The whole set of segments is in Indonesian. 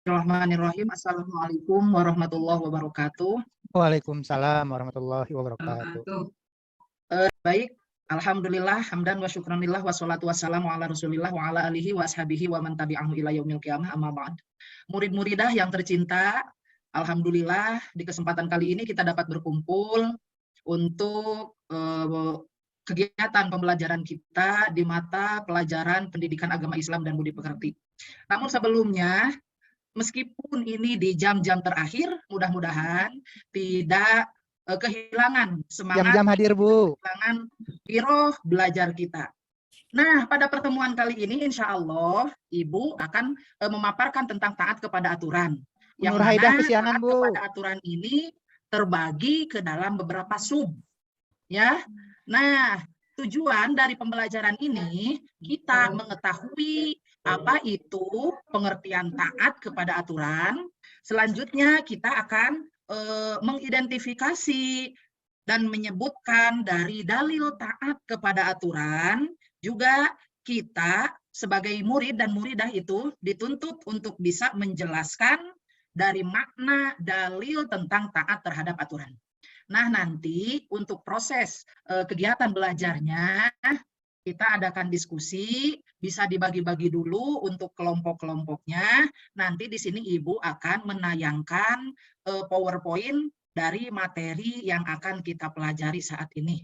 Bismillahirrahmanirrahim. Assalamualaikum warahmatullahi wabarakatuh. Waalaikumsalam warahmatullahi wabarakatuh. Baik, alhamdulillah, hamdan wa syukranillah wassalatu wassalamu ala Rasulillah wa ala alihi wa ashabihi wa man tabi'ahu ila yaumil qiyamah amma ba'd. Murid-muridah yang tercinta, alhamdulillah di kesempatan kali ini kita dapat berkumpul untuk kegiatan pembelajaran kita di mata pelajaran pendidikan agama Islam dan budi pekerti. Namun sebelumnya, meskipun ini di jam-jam terakhir, mudah-mudahan tidak kehilangan semangat, jam-jam hadir Bu, kehilangan giroh belajar kita. Nah, pada pertemuan kali ini insya Allah Ibu akan memaparkan tentang taat kepada aturan. Yang mana taat kepada aturan ini terbagi ke dalam beberapa sub. Ya. Nah, tujuan dari pembelajaran ini kita mengetahui apa itu pengertian taat kepada aturan. Selanjutnya kita akan mengidentifikasi dan menyebutkan dari dalil taat kepada aturan. Juga kita sebagai murid dan muridah itu dituntut untuk bisa menjelaskan dari makna dalil tentang taat terhadap aturan. Nah, nanti untuk proses kegiatan belajarnya kita adakan diskusi, bisa dibagi-bagi dulu untuk kelompok-kelompoknya. Nanti di sini Ibu akan menayangkan PowerPoint dari materi yang akan kita pelajari saat ini.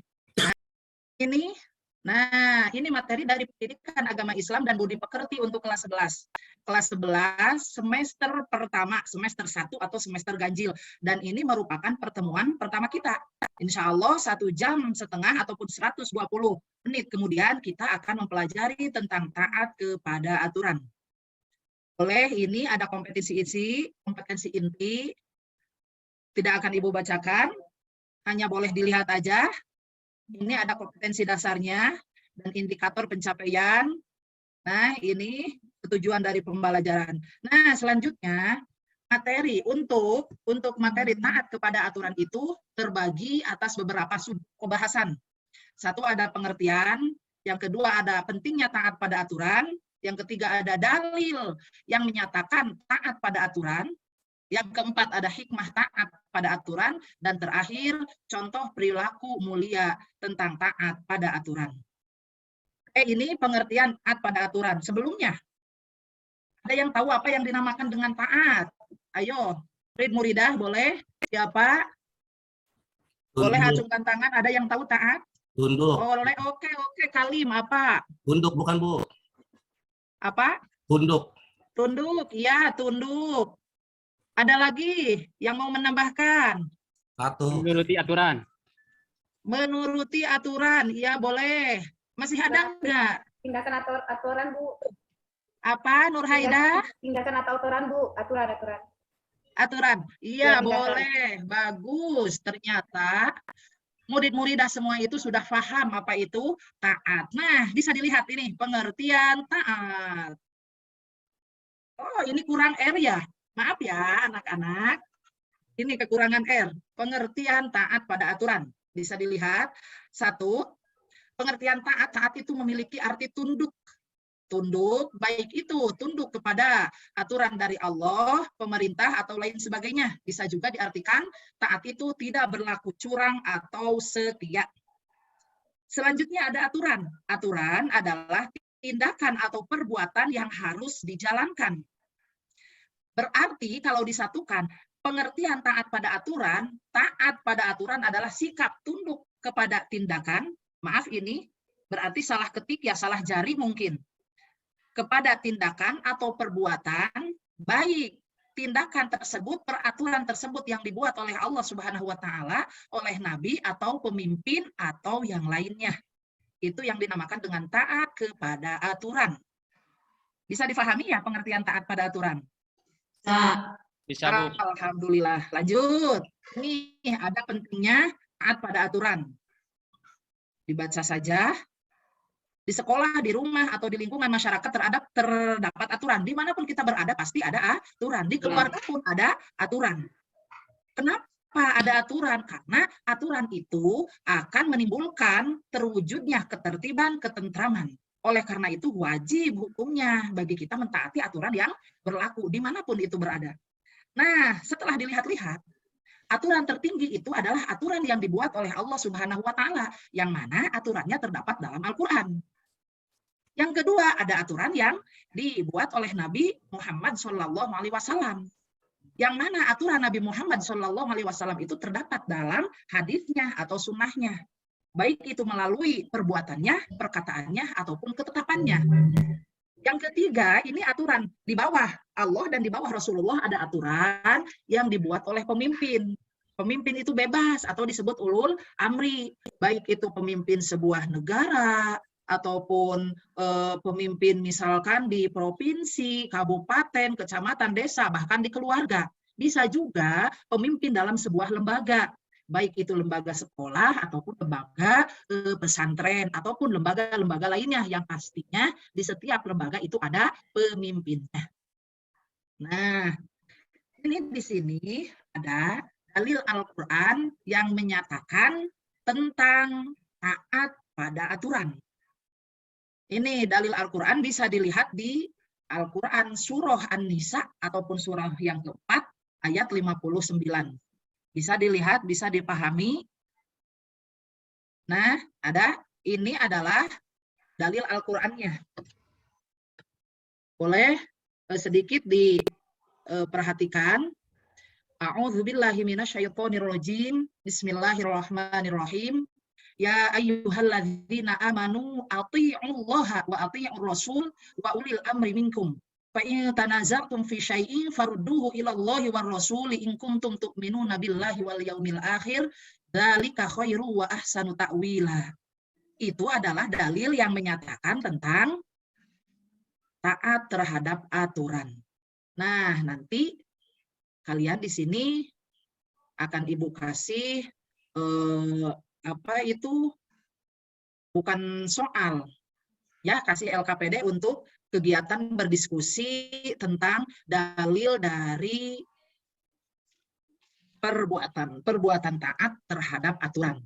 Nah, ini materi dari pendidikan agama Islam dan budi pekerti untuk kelas 11. Kelas 11 semester pertama, semester 1 atau semester ganjil. Dan ini merupakan pertemuan pertama kita. Insya Allah 1 jam setengah ataupun 120 menit. Kemudian kita akan mempelajari tentang taat kepada aturan. Ini ada kompetensi inti. Tidak akan Ibu bacakan, hanya boleh dilihat aja. Ini ada kompetensi dasarnya dan indikator pencapaian. Nah, ini tujuan dari pembelajaran. Nah, selanjutnya materi untuk materi taat kepada aturan itu terbagi atas beberapa sub pembahasan. Satu ada pengertian, yang kedua ada pentingnya taat pada aturan, yang ketiga ada dalil yang menyatakan taat pada aturan. Yang keempat ada hikmah taat pada aturan, dan terakhir contoh perilaku mulia tentang taat pada aturan. Ini pengertian taat pada aturan. Sebelumnya, ada yang tahu apa yang dinamakan dengan taat? Ayo, murid-muridah boleh? Siapa? Boleh acungkan tangan, ada yang tahu taat? Tunduk. Boleh, oke. Kalim, apa? Tunduk bukan Bu? Apa? Tunduk. Tunduk, iya tunduk. Ada lagi yang mau menambahkan? Satu. Menuruti aturan. Menuruti aturan, iya boleh. Masih ada enggak? Tindakan aturan Bu. Apa Nurhaida? Tindakan atau aturan Bu, aturan. Aturan, iya boleh. Bagus, ternyata murid-muridah semua itu sudah paham apa itu taat. Nah, bisa dilihat ini pengertian taat. Oh, ini kurang R ya? Maaf ya anak-anak, ini kekurangan R, pengertian taat pada aturan. Bisa dilihat, satu, pengertian taat itu memiliki arti tunduk. Tunduk, baik itu tunduk kepada aturan dari Allah, pemerintah, atau lain sebagainya. Bisa juga diartikan taat itu tidak berlaku curang atau setia. Selanjutnya ada aturan. Aturan adalah tindakan atau perbuatan yang harus dijalankan. Berarti kalau disatukan, pengertian taat pada aturan adalah sikap tunduk kepada tindakan, maaf ini berarti salah ketik ya, salah jari mungkin, kepada tindakan atau perbuatan, baik tindakan tersebut, peraturan tersebut yang dibuat oleh Allah Subhanahu wa Ta'ala, oleh Nabi atau pemimpin atau yang lainnya. Itu yang dinamakan dengan taat kepada aturan. Bisa difahami ya pengertian taat pada aturan? Bisa Bu. Alhamdulillah. Lanjut. Ini ada pentingnya taat pada aturan. Dibaca saja. Di sekolah, di rumah, atau di lingkungan masyarakat terdapat aturan. Dimanapun kita berada pasti ada aturan. Di keluarga pun ada aturan. Kenapa ada aturan? Karena aturan itu akan menimbulkan terwujudnya ketertiban, ketentraman. Oleh karena itu wajib hukumnya bagi kita mentaati aturan yang berlaku dimanapun itu berada. Nah, setelah dilihat-lihat, aturan tertinggi itu adalah aturan yang dibuat oleh Allah Subhanahu wa Ta'ala, yang mana aturannya terdapat dalam Al-Quran. Yang kedua, ada aturan yang dibuat oleh Nabi Muhammad SAW, yang mana aturan Nabi Muhammad SAW itu terdapat dalam hadisnya atau sunnahnya, baik itu melalui perbuatannya, perkataannya, ataupun ketetapannya. Yang ketiga, ini aturan di bawah Allah dan di bawah Rasulullah ada aturan yang dibuat oleh pemimpin. Pemimpin itu bebas atau disebut ulul amri, baik itu pemimpin sebuah negara, ataupun pemimpin misalkan di provinsi, kabupaten, kecamatan, desa, bahkan di keluarga. Bisa juga pemimpin dalam sebuah lembaga, baik itu lembaga sekolah ataupun lembaga pesantren ataupun lembaga-lembaga lainnya yang pastinya di setiap lembaga itu ada pemimpinnya. Nah, ini di sini ada dalil Al-Quran yang menyatakan tentang taat pada aturan. Ini dalil Al-Quran bisa dilihat di Al-Quran surah An-Nisa ataupun surah yang keempat ayat 59. Bisa dilihat, bisa dipahami. Nah, ini adalah dalil Al-Qurannya. Boleh sedikit diperhatikan. A'udzubillahi minasyaitonirrajim. Bismillahirrahmanirrahim. Ya ayyuhalladzina amanu athi'ullaha wa athi'ur rasul wa ulil amri minkum. Fa in tanaza'tum fi syai'in farudduhu ila Allahi war rasuli in kuntum tu'minuna billahi wal yaumil akhir. Dzalika khairu wa ahsanu ta'wila. Itu adalah dalil yang menyatakan tentang taat terhadap aturan. Nah, nanti kalian di sini akan Ibu kasih bukan soal, ya, kasih LKPD untuk kegiatan berdiskusi tentang dalil dari perbuatan taat terhadap aturan.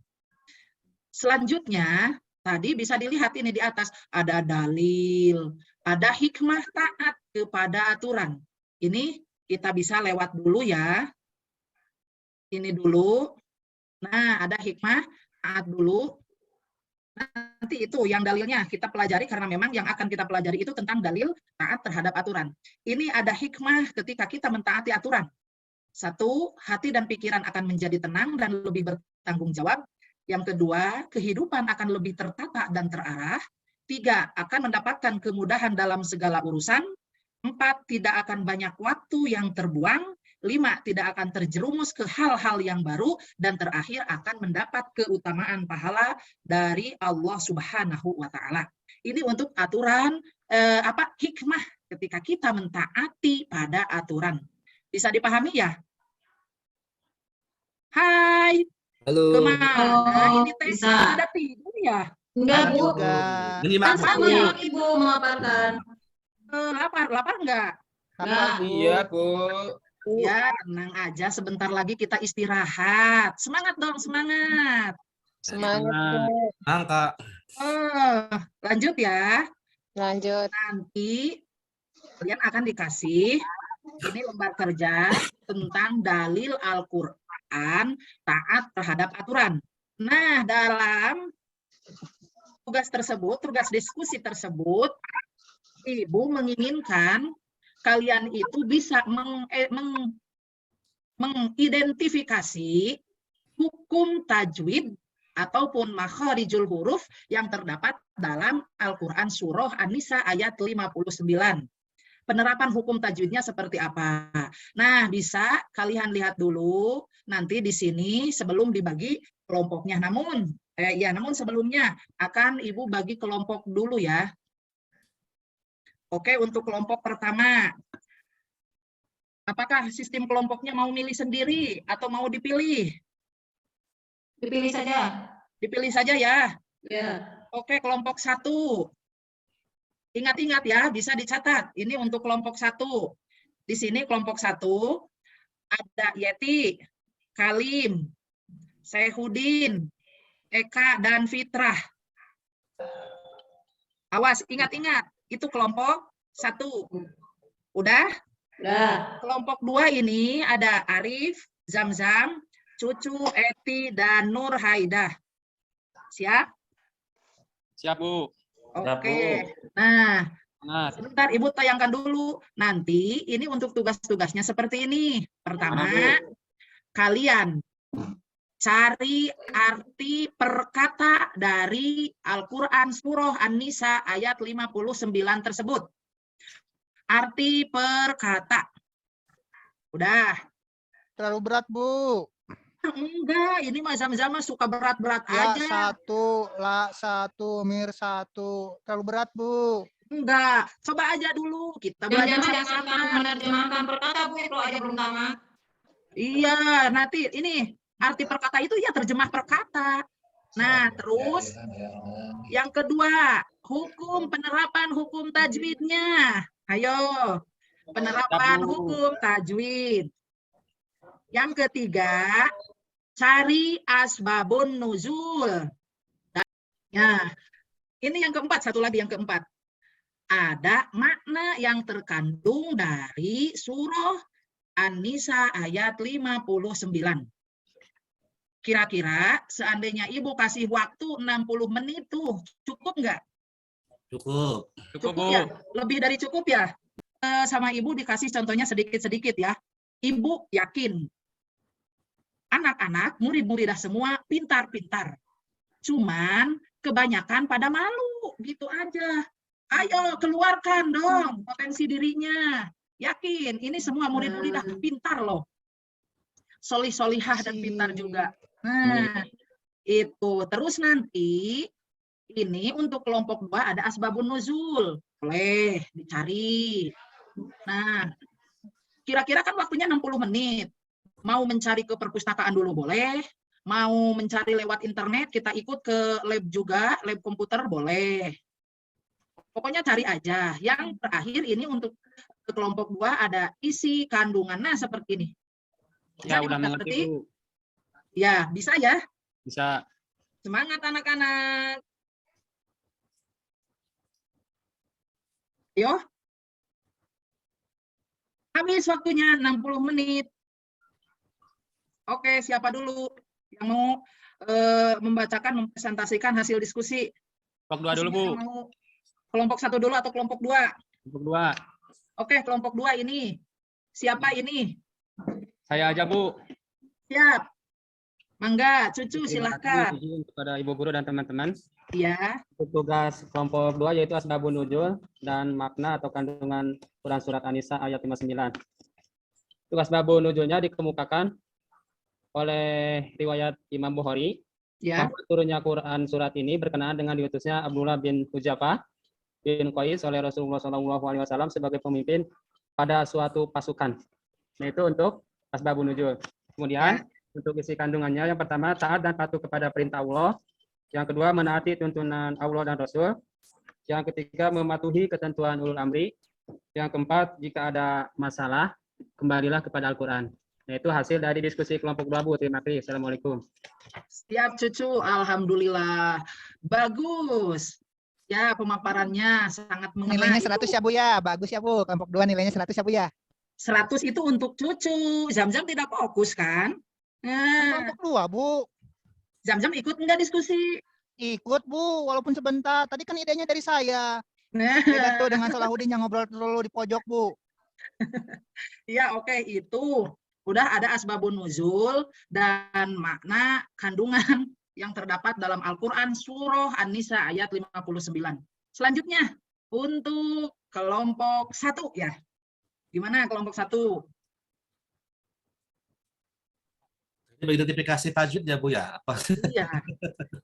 Selanjutnya, tadi bisa dilihat ini di atas, ada dalil, ada hikmah taat kepada aturan. Ini kita bisa lewat dulu ya. Ini dulu. Nah, ada hikmah taat dulu. Nanti itu yang dalilnya kita pelajari karena memang yang akan kita pelajari itu tentang dalil taat terhadap aturan. Ini ada hikmah ketika kita mentaati aturan. Satu, hati dan pikiran akan menjadi tenang dan lebih bertanggung jawab. Yang kedua, kehidupan akan lebih tertata dan terarah. Tiga, akan mendapatkan kemudahan dalam segala urusan. Empat, tidak akan banyak waktu yang terbuang. 5, tidak akan terjerumus ke hal-hal yang baru. Dan terakhir, akan mendapat keutamaan pahala dari Allah Subhanahu wa Ta'ala. Ini untuk aturan, hikmah ketika kita mentaati pada aturan. Bisa dipahami ya? Hai. Halo. Kemana? Ini tes Bisa. ada tidur ya? Enggak, Bu. juga. Kan sama Ibu mengaparkan. Lapar enggak? Enggak. Iya, Bu. Ya, tenang aja. Sebentar lagi kita istirahat. Semangat dong, semangat. Semangat. Angka. Lanjut ya. Lanjut. Nanti kalian akan dikasih ini lembar kerja tentang dalil Al-Quran taat terhadap aturan. Nah, dalam tugas tersebut, tugas diskusi tersebut, Ibu menginginkan kalian itu bisa mengidentifikasi hukum tajwid ataupun makharijul huruf yang terdapat dalam Al-Quran surah An-Nisa ayat 59. Penerapan hukum tajwidnya seperti apa? Nah, bisa kalian lihat dulu nanti di sini sebelum dibagi kelompoknya. Namun sebelumnya akan Ibu bagi kelompok dulu ya. Oke, untuk kelompok pertama, apakah sistem kelompoknya mau milih sendiri atau mau dipilih? Dipilih saja. Dipilih saja ya. Ya. Oke, kelompok 1. Ingat-ingat ya, bisa dicatat. Ini untuk kelompok 1. Di sini kelompok 1 ada Yeti, Kalim, Sehudin, Eka, dan Fitrah. Awas, ingat-ingat. Itu kelompok 1. Udah? Udah. Kelompok 2 ini ada Arif, Zamzam, Cucu, Eti, dan Nur Haidah. Siap? Siap, Bu. Oke. Nah, Semangat. sebentar Ibu tayangkan dulu. Nanti ini untuk tugas-tugasnya seperti ini. Pertama, kalian cari arti per kata dari Al-Quran Surah An-Nisa ayat 59 tersebut. Arti per kata. Udah. Terlalu berat, Bu. Enggak, ini Mas Zamzam suka berat-berat La aja. 1, Mir 1. Terlalu berat, Bu. Enggak, coba aja dulu. Kita Dan belajar jangan sama-sama. menerjemahkan perkata Bu kalau aja belum tamat. Iya, nanti ini arti per kata itu ya terjemah per kata. Nah, terus yang kedua, penerapan hukum tajwidnya. Ayo, penerapan hukum tajwid. Yang ketiga, cari asbabun nuzul. Nah, ini yang keempat, satu lagi yang keempat. Ada makna yang terkandung dari surah An-Nisa ayat 59. Kira-kira seandainya Ibu kasih waktu 60 menit tuh, cukup nggak? Cukup. Cukup, Bu. ya? Lebih dari cukup ya? Sama Ibu dikasih contohnya sedikit-sedikit ya. Ibu yakin anak-anak, murid-muridah semua pintar-pintar. Cuman kebanyakan pada malu, gitu aja. Ayo keluarkan dong potensi dirinya. Yakin, ini semua murid-muridah pintar loh. Solih-solihah dan pintar juga. Nah, itu. Terus nanti, ini untuk kelompok 2 ada asbabun nuzul. Boleh dicari. Nah, kira-kira kan waktunya 60 menit. Mau mencari ke perpustakaan dulu boleh. Mau mencari lewat internet, kita ikut ke lab juga, lab komputer boleh. Pokoknya cari aja. Yang terakhir ini untuk kelompok 2 ada isi kandungan. Nah, seperti ini. Ya, Bisa udah mengerti, dimengerti? Bu. Ya, bisa ya. Bisa. Semangat anak-anak. Yo. Habis waktunya 60 menit. Oke, siapa dulu yang mau membacakan, mempresentasikan hasil diskusi? Kelompok 2 dulu, Bu. Yang mau kelompok 1 dulu atau kelompok 2? Kelompok 2. Oke, kelompok 2 ini. Siapa ini? Saya aja, Bu. Siap. Mangga, Cucu Terima silahkan. kasih izin kepada Ibu Guru dan teman-teman. Iya. Untuk tugas kelompok 2 yaitu asbabun nuzul dan makna atau kandungan Quran surat An-Nisa ayat 59. Tugas asbabun nuzulnya dikemukakan oleh riwayat Imam Bukhari Ya. bahwa turunnya Quran surat ini berkenaan dengan diutusnya Abdullah bin Hujafah bin Qais oleh Rasulullah SAW sebagai pemimpin pada suatu pasukan. Nah, itu untuk asbabun nuzul. Kemudian untuk isi kandungannya, yang pertama taat dan patuh kepada perintah Allah. Yang kedua menaati tuntunan Allah dan Rasul. Yang ketiga mematuhi ketentuan ulul amri. Yang keempat jika ada masalah kembalilah kepada Al-Quran. Nah, itu hasil dari diskusi kelompok 2, Bu. Terima kasih. Assalamualaikum. Siap, Cucu. Alhamdulillah. Bagus. Ya, pemaparannya sangat mengena. Nilainya 100 ya, Bu ya. Bagus ya, Bu. Kelompok 2 nilainya 100 ya, Bu ya. 100 itu untuk Cucu. Zam-Zam tidak fokus kan? Nah, Kelompok 2, Bu. Zam-Zam ikut enggak diskusi? Ikut, Bu, walaupun sebentar. Tadi kan idenya dari saya. Nah, Beda tuh dengan Salahuddin yang ngobrol dulu di pojok, Bu. ya oke, itu udah ada asbabun nuzul dan makna kandungan yang terdapat dalam Al-Quran surah An-Nisa ayat 59. Selanjutnya untuk kelompok 1 ya. Gimana kelompok 1? Identifikasi tajwid ya, Bu ya? Apa? Iya.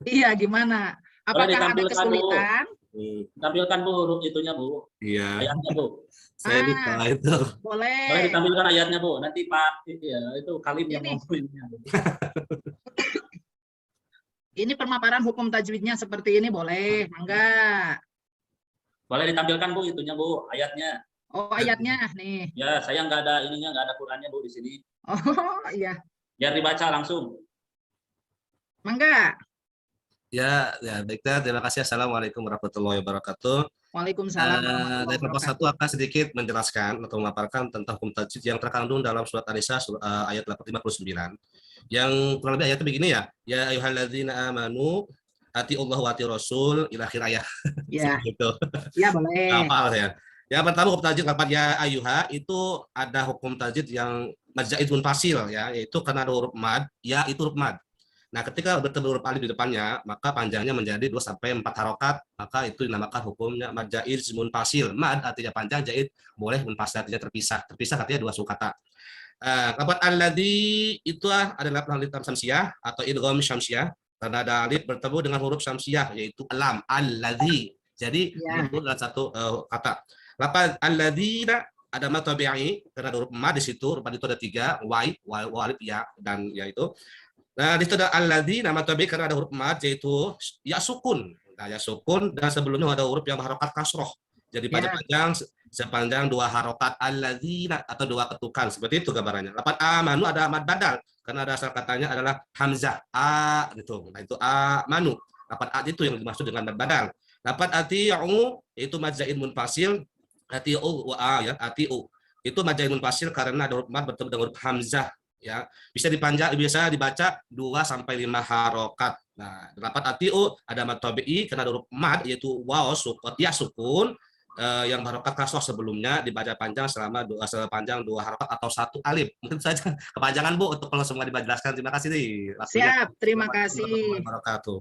Iya, gimana? Apakah ada kesulitan? Tampilkan Bu huruf itunya Bu, Iya, ayatnya Bu. saya lupa itu. Boleh Boleh. ditampilkan ayatnya Bu. Nanti Pak ya, itu Kalim yang Ini. ngomongnya. Ini pemaparan hukum tajwidnya seperti ini boleh, enggak? Boleh ditampilkan Bu itunya Bu, ayatnya. Oh, ayatnya nih. Ya, saya nggak ada ininya, nggak ada Qurannya Bu di sini. Oh, iya. Biar dibaca langsung. Mangga. Ya, baiklah. Terima kasih. Assalamualaikum warahmatullahi wabarakatuh. Waalaikumsalam Dari warahmatullahi kelompok satu wabarakatuh. akan sedikit menjelaskan atau memaparkan tentang hukum tajwid yang terkandung dalam surat An-Nisa ayat 59. Yang kurang lebih ayatnya begini ya. Ya ayyuhalladzina amanu atiullah wa ati rasul ila akhir ayat. Ya, Gitu. ya boleh. Hafal ya. Yang pertama hukum tajwid lafaz ya ayyuha itu ada hukum tajwid yang majzaid munfasil ya, yaitu karena ada huruf mad, ya itu huruf mad. Nah, ketika bertemu huruf alif di depannya, maka panjangnya menjadi 2 sampai 4 harokat, maka itu dinamakan hukumnya mad jaiz munfasil. Mad artinya panjang, jaid boleh, munfasil artinya terpisah. Terpisah artinya 2 suku kata. Lafaz alladzi itu adalah alif lam syamsiah atau idgham syamsiah karena ada alif bertemu dengan huruf syamsiah yaitu lam alladzi. Jadi Ya. bertemu dalam satu kata. Lafaz alladzina ada mad tabi'i karena ada huruf mad di situ, huruf mad itu ada 3, wa alif ya dan ya itu. Nah, di situ ada alladzi nama tabi'i karena ada huruf mad yaitu ya sukun. Nah, ya sukun dan sebelumnya ada huruf yang harokat kasroh. Jadi panjang sepanjang 2 harokat alladzina atau 2 ketukan. Seperti itu gambarannya. Lafaz amanu ada mad badal karena ada asal katanya adalah hamzah a gitu. Nah, itu amanu. Lafaz a itu yang dimaksud dengan mad badal. Lafaz ati'u itu mad zaid munfasil. Ati'u wa ya, ati'u. Itu mad zaid munfasil karena ada huruf mad bertemu dengan huruf hamzah ya. Bisa dibaca 2 sampai 5 harokat. Nah, lafaz ati'u ada mad tabi'i karena ada huruf mad yaitu waw sukun yang harokat kasroh sebelumnya dibaca panjang sepanjang 2 harokat atau 1 alif. Mungkin saja kepanjangan Bu untuk kalau semua dijelaskan. Terima kasih nih. Siap, terima kasih. Wabarakatuh.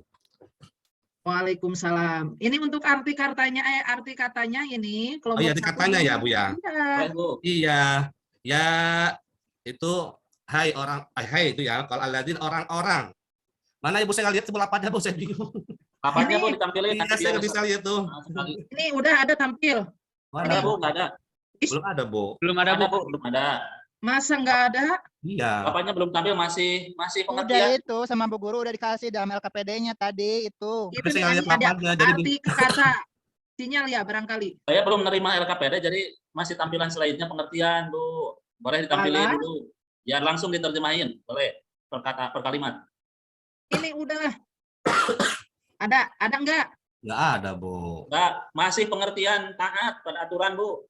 Waalaikumsalam. Ini untuk arti katanya ini Oh iya, arti katanya ya Bu ya. Iya. Bu. Iya. Ya itu hai itu ya. Kalau alladzin orang-orang. Mana Ibu saya lihat sebelah pada Bu saya bingung. Apanya Ini- Bu ditampilin? Iya, saya nggak bisa lihat tuh. Ini udah ada tampil. Ada Bu, nggak ada. Belum ada Bu. Belum ada, Ada Bu. Bu, belum ada. Masa nggak ada? Iya. Apanya belum tampil, masih Udah pengertian. itu sama Bu Guru udah dikasih dalam LKPD-nya tadi itu. Itu Tapi saya nih, lihat ada lapangnya, jadi arti kata. Sinyal ya barangkali. Saya belum menerima LKPD, jadi masih tampilan selainnya pengertian Bu. Boleh ditampilin Alah. dulu. Ya langsung diterjemahin, boleh. Per kalimat. Ini udah. Ada nggak? Nggak ada Bu. Enggak, masih pengertian taat pada aturan Bu.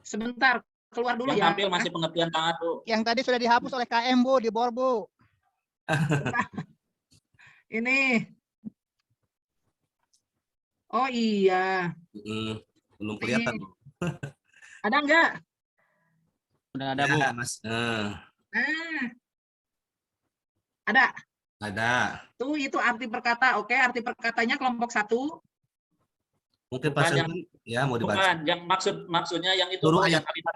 Sebentar, keluar dulu Yang ya. tampil masih pengertian taat Bu. Yang tadi sudah dihapus oleh KM Bu di bor Bu. Ini. Oh iya. Belum kelihatan Bu. Ada nggak? Udah ada, Bu. Ya, Mas. Ada. Ada. Tuh itu arti perkata. Oke, arti perkatanya kelompok 1. Mungkin Bukan Pak yang- Syaikhul, ya mau dibaca. Bukan, yang maksudnya yang itu Suruh Bu, ayat. yang kalimat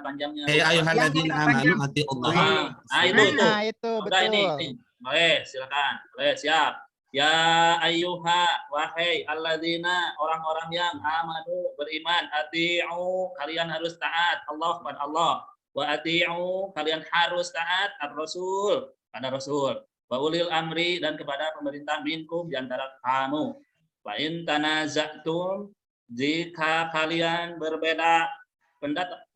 panjangnya, Ya ayyuhalladzina Yang panjang. amanu atiullah. Nah, itu. Nah, itu Udah betul. ini. Boleh, silakan. Boleh, siap. Ya ayyuha, wahai alladzina, orang-orang yang amanu, beriman, ati'u, kalian harus taat Allah kepada Allah. Wa ati'u, kalian harus taat ar-rasul, pada rasul. Wa ulil amri, dan kepada pemerintah minkum di antara kamu. Wa in tanaza'tum, jika kalian berbeda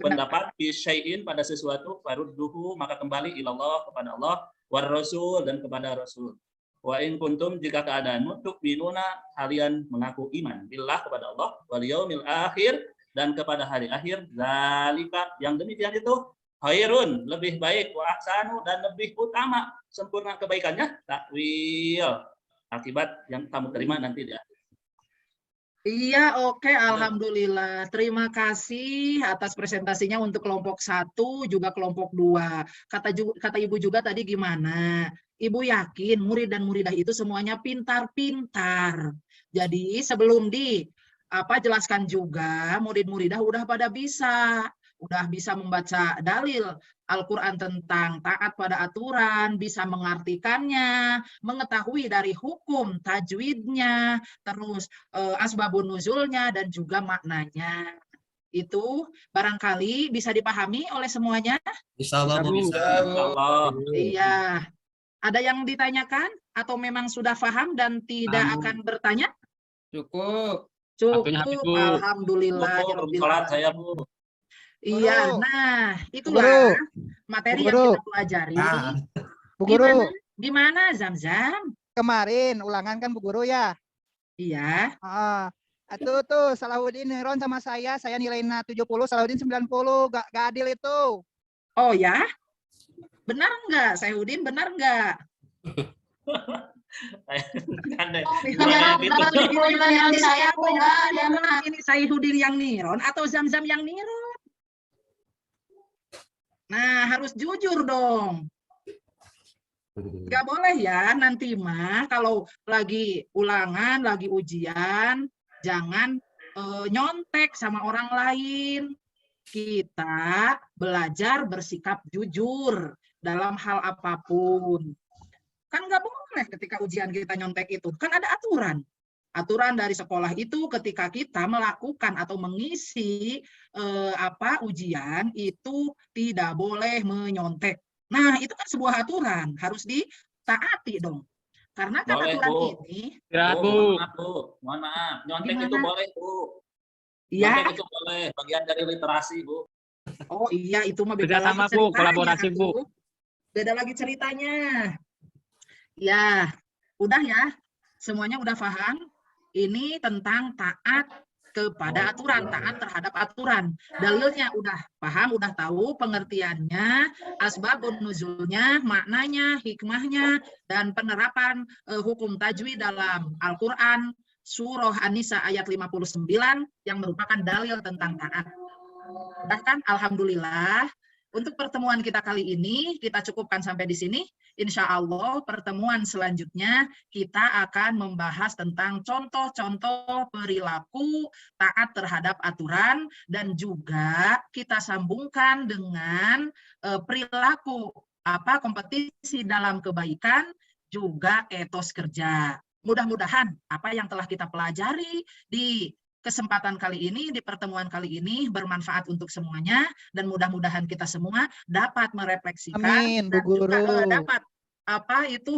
pendapat fi syai'in pada sesuatu, farudduhu, maka kembali ilallah, kepada Allah, war rasul, dan kepada rasul. Wa in kuntum, jika keadaanmu tu'minuna, kalian mengaku iman billah, kepada Allah, wal yaumil akhir, dan kepada hari akhir, zalika, yang demikian itu khairun, lebih baik, wa ahsanu, dan lebih utama, sempurna kebaikannya, takwil, akibat yang kamu terima nanti dia. Iya, oke, alhamdulillah. Terima kasih atas presentasinya untuk kelompok 1 juga kelompok 2. Kata Ibu juga tadi gimana? Ibu yakin murid dan muridah itu semuanya pintar-pintar. Jadi sebelum jelaskan juga murid-muridah udah pada udah bisa membaca dalil Al-Quran tentang taat pada aturan, bisa mengartikannya, mengetahui dari hukum tajwidnya, terus asbabun nuzulnya, dan juga maknanya. Itu barangkali bisa dipahami oleh semuanya? Insyaallah Bu bisa. Allah. Iya. Ada yang ditanyakan? Atau memang sudah paham dan tidak akan bertanya? Cukup. Cukup, Waktunya habis, Bu. alhamdulillah. Belum sholat saya Bu. Iya, Guru. nah Guru. itulah materi yang Guru. kita pelajari. Nah, Bu Guru. Gimana Zam-Zam? kemarin ulangan kan Bu Guru ya. Iya. Tuh Salahuddin Ron sama saya nilainya 70, Salahuddin 90, gak adil itu. Oh ya? Benar nggak, Sayhudin? Benar nggak? Yang saya kok enggak ada mah. Ini Sayhudin yang niron atau Zamzam yang niron? Nah, harus jujur dong. Nggak boleh ya nanti mah kalau lagi ulangan, lagi ujian, jangan nyontek sama orang lain. Kita belajar bersikap jujur dalam hal apapun. Kan nggak boleh ketika ujian kita nyontek itu. Kan ada aturan. Aturan dari sekolah itu ketika kita melakukan atau mengisi ujian itu tidak boleh menyontek. Nah, itu kan sebuah aturan, harus ditaati dong. Karena kan Boleh, aturan Bu. ini, Mohon maaf, nyontek itu Gimana? boleh, Bu. ya, Nyontek itu boleh, bagian dari literasi, Bu. oh iya itu mah beda Kerjasama, lagi Bu, ceritanya, kolaborasi, Bu. atuh. Beda lagi ceritanya. Ya, udah ya, semuanya udah paham. Ini tentang taat kepada aturan, taat terhadap aturan. Dalilnya udah paham, udah tahu pengertiannya, asbabun nuzulnya, maknanya, hikmahnya, dan penerapan hukum tajwid dalam Al-Quran, Surah An-Nisa ayat 59 yang merupakan dalil tentang taat. Udah kan? Alhamdulillah. Untuk pertemuan kita kali ini, kita cukupkan sampai di sini. Insya Allah pertemuan selanjutnya kita akan membahas tentang contoh-contoh perilaku taat terhadap aturan dan juga kita sambungkan dengan perilaku kompetisi dalam kebaikan juga etos kerja. Mudah-mudahan apa yang telah kita pelajari di kesempatan kali ini, di pertemuan kali ini bermanfaat untuk semuanya dan mudah-mudahan kita semua dapat merefleksikan Amin, Bu dan juga Guru. dapat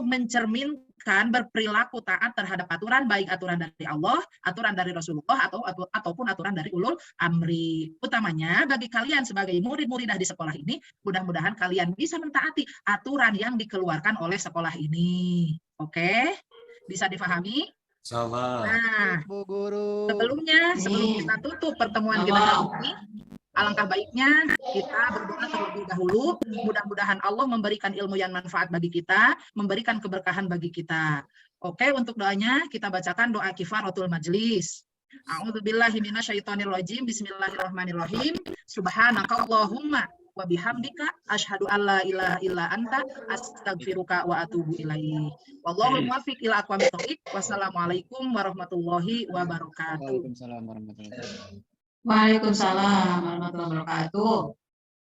mencerminkan berperilaku taat terhadap aturan, baik aturan dari Allah, aturan dari Rasulullah ataupun aturan dari ulul amri. Utamanya bagi kalian sebagai murid-muridah di sekolah ini, mudah-mudahan kalian bisa mentaati aturan yang dikeluarkan oleh sekolah ini. Oke? Bisa difahami? Nah, Bu Guru. sebelum kita tutup pertemuan kita kali ini, alangkah baiknya kita berdoa terlebih dahulu. Mudah-mudahan Allah memberikan ilmu yang manfaat bagi kita, memberikan keberkahan bagi kita. Oke, untuk doanya kita bacakan doa kifaratul majlis. A'udzubillahi minasyaitonirrajim. Bismillahirrahmanirrahim. Subhanakallahumma wa bihamdika asyhadu alla ilaha illa anta astaghfiruka wa atubu ilaik. Wallahu muwaffiq ila aqwamit thoriq. Wassalamualaikum warahmatullahi wabarakatuh. Waalaikumsalam warahmatullahi wabarakatuh. Waalaikumsalam warahmatullahi wabarakatuh.